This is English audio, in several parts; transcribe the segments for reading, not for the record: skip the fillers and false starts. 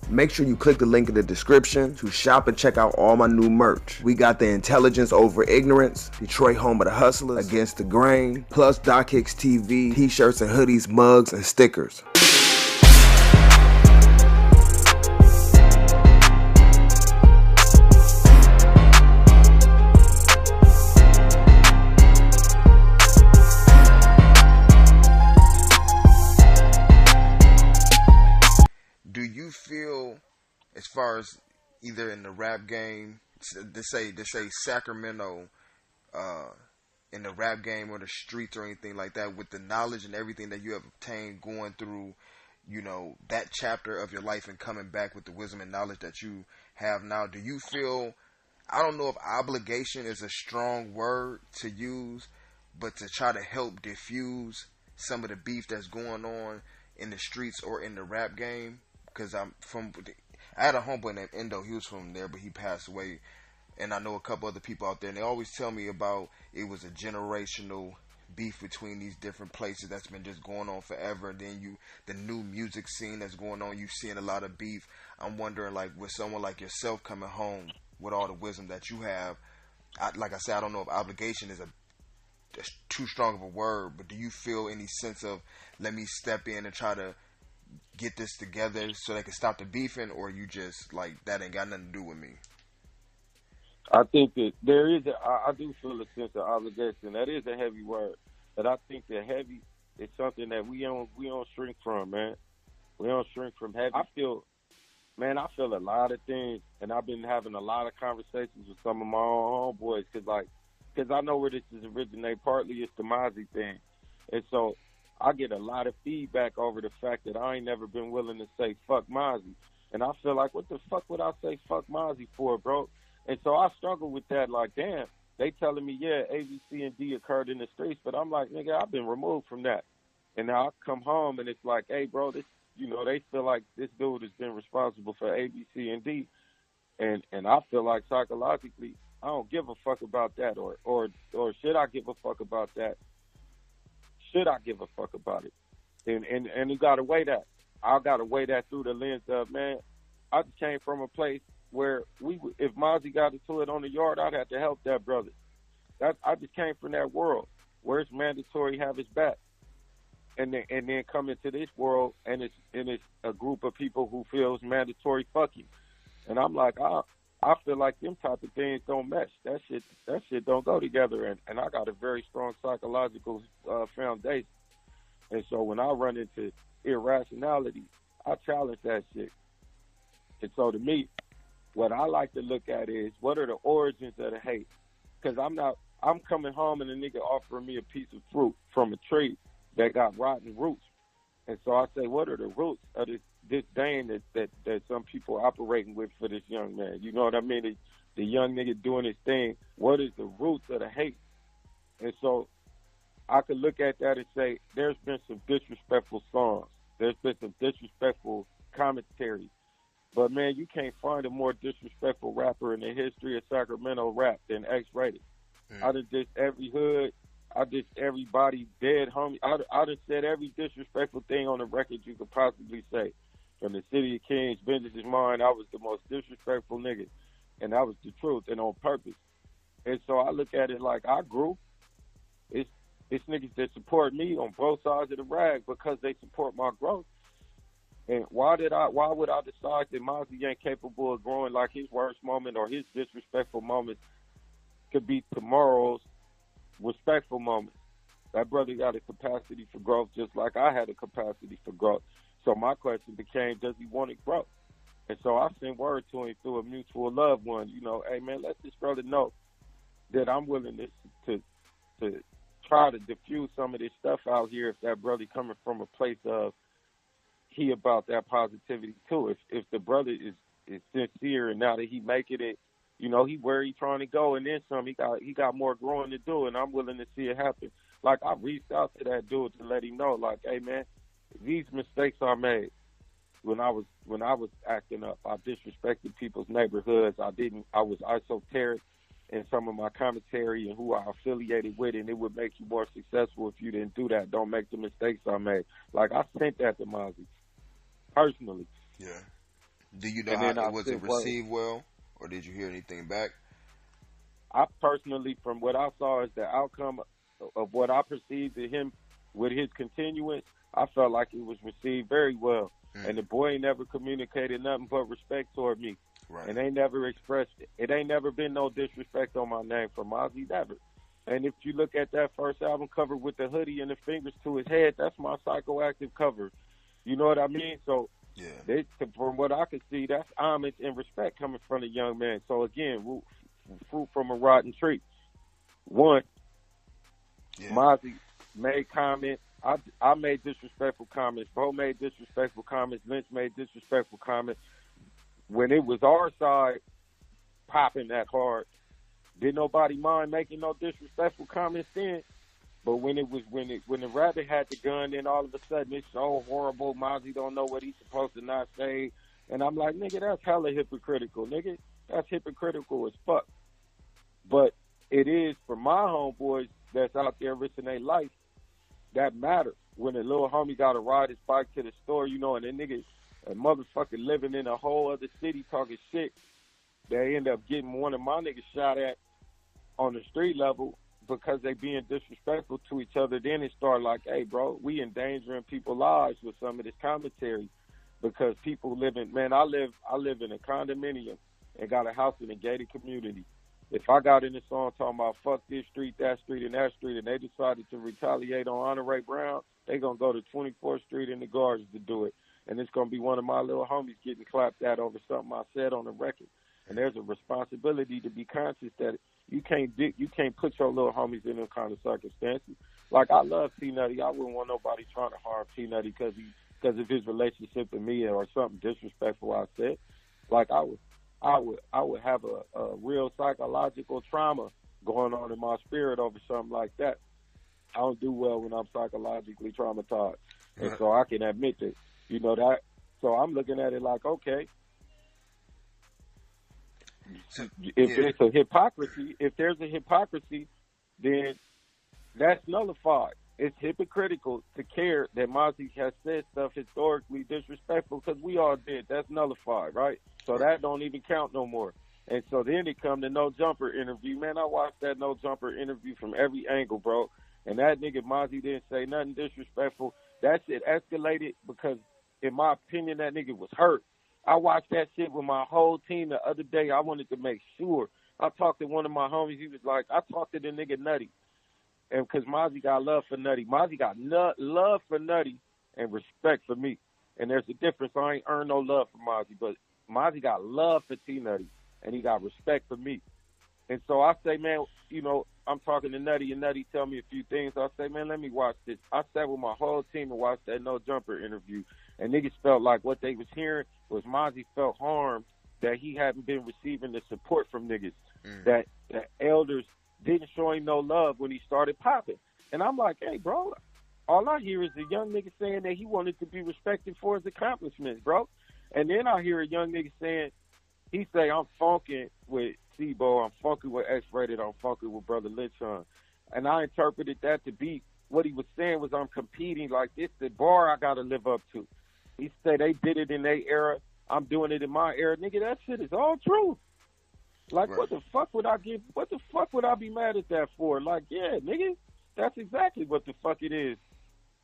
Make sure you click the link in the description to shop and check out all my new merch. We got the Intelligence Over Ignorance, Detroit Home of the Hustlers, Against the Grain, plus DHTV, t-shirts and hoodies, mugs, and stickers. Do you feel, as far as either in the rap game, to say Sacramento, in the rap game or the streets or anything like that, with the knowledge and everything that you have obtained going through, you know, that chapter of your life and coming back with the wisdom and knowledge that you have now, do you feel, I don't know if obligation is a strong word to use, but to try to help diffuse some of the beef that's going on in the streets or in the rap game? Because I had a homeboy named Endo. He was from there, but he passed away. And I know a couple other people out there, and they always tell me about it was a generational beef between these different places that's been just going on forever. And then the new music scene that's going on, you've seen a lot of beef. I'm wondering, like, with someone like yourself coming home with all the wisdom that you have, like I said, I don't know if obligation is too strong of a word, but do you feel any sense of, let me step in and try to get this together so they can stop the beefing, or you just like, that ain't got nothing to do with me? I think that there is I do feel a sense of obligation. That is a heavy word, but I think that heavy is something that we don't shrink from, man. We don't shrink from heavy. I feel a lot of things, and I've been having a lot of conversations with some of my own homeboys, because I know where this is originating. Partly it's the Mozzy thing, and so I get a lot of feedback over the fact that I ain't never been willing to say fuck Mozzy. And I feel like, what the fuck would I say fuck Mozzy for, bro? And so I struggle with that, like, damn, they telling me, yeah, A, B, C, and D occurred in the streets, but I'm like, nigga, I've been removed from that. And now I come home and it's like, hey, bro, this, you know, they feel like this dude has been responsible for A, B, C, and D. And I feel like psychologically, I don't give a fuck about that, or should I give a fuck about that? Should I give a fuck about it? And you got to weigh that. I got to weigh that through the lens of, man, I just came from a place where if Mozzy got into it on the yard, I'd have to help that brother. I just came from that world where it's mandatory have his back. And then come into this world, and it's a group of people who feel it's mandatory fucking. And I'm like, I feel like them type of things don't mesh. That shit don't go together. And I got a very strong psychological foundation. And so when I run into irrationality, I challenge that shit. And so to me, what I like to look at is, what are the origins of the hate? Because I'm coming home and a nigga offering me a piece of fruit from a tree that got rotten roots. And so I say, what are the roots of this disdain that some people operating with for this young man? You know what I mean? The young nigga doing his thing. What is the roots of the hate? And so I could look at that and say, there's been some disrespectful songs. There's been some disrespectful commentary. But, man, you can't find a more disrespectful rapper in the history of Sacramento rap than Xraided. I done dissed every hood. I dissed everybody dead, homie. I done said every disrespectful thing on the record you could possibly say. From the City of Kings, Vengeance is Mine, I was the most disrespectful nigga. And that was the truth, and on purpose. And so I look at it like I grew. It's niggas that support me on both sides of the rag because they support my growth. And why would I decide that Mozzy ain't capable of growing, like his worst moment or his disrespectful moments could be tomorrow's respectful moments? That brother got a capacity for growth just like I had a capacity for growth. So my question became, does he want to grow? And so I sent word to him through a mutual loved one, you know, hey, man, let this brother know that I'm willing to try to diffuse some of this stuff out here if that brother coming from a place of he about that positivity too. If the brother is sincere and now that he making it, you know, he where he trying to go and then some, he got more growing to do, and I'm willing to see it happen. Like, I reached out to that dude to let him know, like, hey, man, these mistakes I made when I was acting up. I disrespected people's neighborhoods. I was esoteric in some of my commentary and who I affiliated with, and it would make you more successful if you didn't do that. Don't make the mistakes I made. Like, I sent that to Mozzy personally. Yeah. Do you know And how then I was it sent word. received well, or did you hear anything back? I personally, from what I saw as the outcome of what I perceived of him with his continuance, I felt like it was received very well. And the boy ain't never communicated nothing but respect toward me. Right. And ain't never expressed it. It ain't never been no disrespect on my name from Mozzy, never. And if you look at that first album cover with the hoodie and the fingers to his head, that's my psychoactive cover. You know what I mean? So, yeah. From what I can see, that's homage and respect coming from a young man. So, again, fruit from a rotten tree. One, Mozzy made comments. I made disrespectful comments. Bo made disrespectful comments. Lynch made disrespectful comments. When it was our side popping that hard, didn't nobody mind making no disrespectful comments then. But when the rabbit had the gun, then all of a sudden it's so horrible. Mozzy don't know what he's supposed to not say, and I'm like, nigga, that's hella hypocritical, nigga. That's hypocritical as fuck. But it is for my homeboys that's out there risking their life. That matters. When a little homie got to ride his bike to the store, you know, and that nigga, a motherfucker living in a whole other city talking shit, they end up getting one of my niggas shot at on the street level because they being disrespectful to each other. Then it started like, hey, bro, we endangering people's lives with some of this commentary because people living, man, I live in a condominium and got a house in a gated community. If I got in the song talking about fuck this street, and that street, and they decided to retaliate on Anerae Brown, they going to go to 24th Street in the Gardens to do it. And it's going to be one of my little homies getting clapped at over something I said on the record. And there's a responsibility to be conscious that you can't put your little homies in them kind of circumstances. Like, I love T-Nutty. I wouldn't want nobody trying to harm T-Nutty because of his relationship to me or something disrespectful I said. Like, I would have a real psychological trauma going on in my spirit over something like that. I don't do well when I'm psychologically traumatized. And so I can admit that, you know that. So I'm looking at it like, okay, it's a hypocrisy, if there's a hypocrisy, then that's nullified. It's hypocritical to care that Mozzy has said stuff historically disrespectful because we all did. That's nullified, right? So that don't even count no more. And so then it come to No Jumper interview. Man, I watched that No Jumper interview from every angle, bro. And that nigga Mozzy didn't say nothing disrespectful. That shit escalated because, in my opinion, that nigga was hurt. I watched that shit with my whole team the other day. I wanted to make sure. I talked to one of my homies. He was like, I talked to the nigga Nutty. And because Mozzy got love for Nutty. Mozzy got love for Nutty and respect for me. And there's a difference. I ain't earned no love for Mozzy, but Mozzy got love for T-Nutty, and he got respect for me. And so I say, man, you know, I'm talking to Nutty, and Nutty tell me a few things. I say, man, let me watch this. I sat with my whole team and watched that No Jumper interview, and niggas felt like what they was hearing was Mozzy felt harmed that he hadn't been receiving the support from niggas, that elders didn't show him no love when he started popping. And I'm like, hey, bro, all I hear is a young nigga saying that he wanted to be respected for his accomplishments, bro. And then I hear a young nigga saying, he say, I'm funking with C-Bo, I'm funking with Xraided, I'm funking with Brother Veshaughn. And I interpreted that to be, what he was saying was, I'm competing, like this the bar I got to live up to. He said they did it in their era, I'm doing it in my era. Nigga, that shit is all true. Like, what the fuck would I be mad at that for? Like, yeah, nigga, that's exactly what the fuck it is.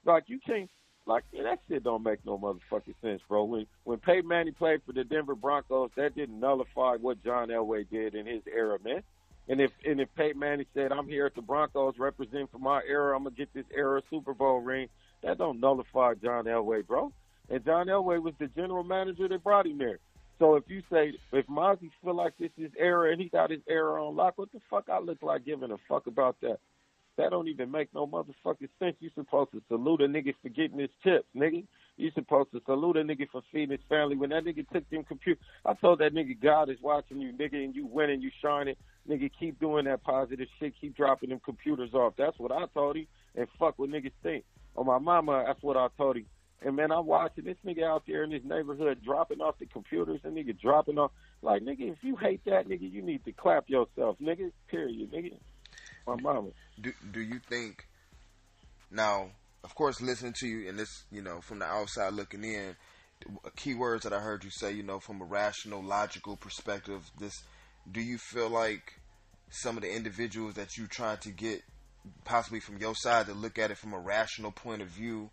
Like, you can't, like, yeah, that shit don't make no motherfucking sense, bro. When Peyton Manning played for the Denver Broncos, that didn't nullify what John Elway did in his era, man. And if Peyton Manning said, I'm here at the Broncos representing for my era, I'm going to get this era Super Bowl ring, that don't nullify John Elway, bro. And John Elway was the general manager that brought him there. So if you say, if Mozzy feel like this is era and he got his era on lock, what the fuck I look like giving a fuck about that? That don't even make no motherfucking sense. You supposed to salute a nigga for getting his chips, nigga. You supposed to salute a nigga for feeding his family. When that nigga took them computers, I told that nigga, God is watching you, nigga, and you winning, you shining. Nigga, keep doing that positive shit. Keep dropping them computers off. That's what I told him. And fuck what niggas think. On my mama, that's what I told him. And, man, I'm watching this nigga out there in this neighborhood dropping off the computers and nigga dropping off. Like, nigga, if you hate that, nigga, you need to clap yourself, nigga, period, nigga. My mama. Do you think, now, of course, listening to you and this, you know, from the outside looking in, keywords that I heard you say, from a rational, logical perspective. Do you feel like some of the individuals that you trying to get, possibly from your side, to look at it from a rational point of view,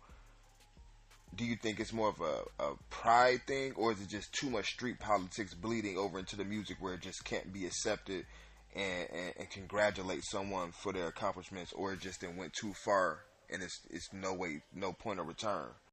do you think it's more of a pride thing, or is it just too much street politics bleeding over into the music where it just can't be accepted and congratulate someone for their accomplishments, or it just then went too far and it's no point of return?